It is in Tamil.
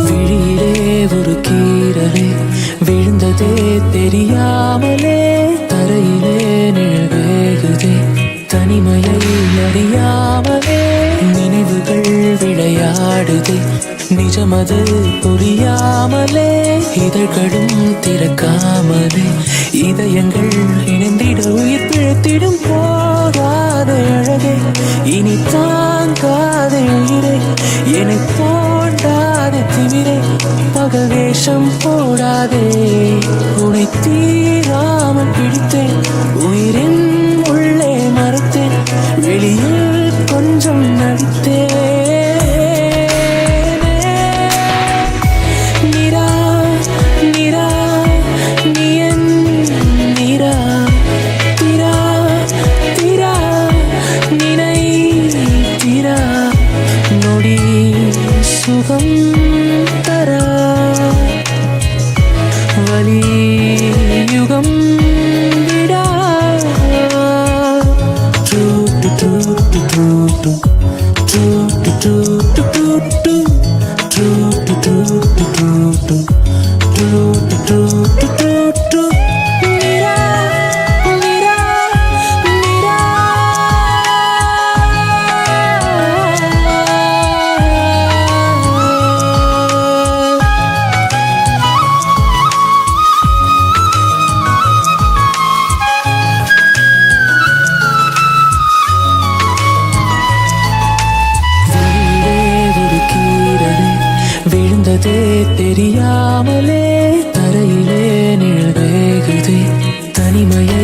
விழியிலே ஒரு கீரலே விழுந்ததே தெரியாமலே தரையிலே நிழவேகுதே தனிமையை அறியாமலே நினைவுகள் விளையாடுதே நிஜமது புரியாமலே இதழ்களும் திறக்காமலே இதயங்கள் இணைந்திட உயிர் பிழைத்திடும் போகாத அழகே இனி தாங்காத உயிரை என்னை தோண்டாத திமிரை பகல் வேஷம் போடாதே உனை தீராமல் பிடித்தேன் உயிரின் உள்ளே மறைத்தேன் வெளியில் கொஞ்சம் நடித்தேன் சுகம் தரா வலி யுகம் விடா விழுந்ததே தெரியாமலே தரையிலே நிழவேகுதே தனிமையை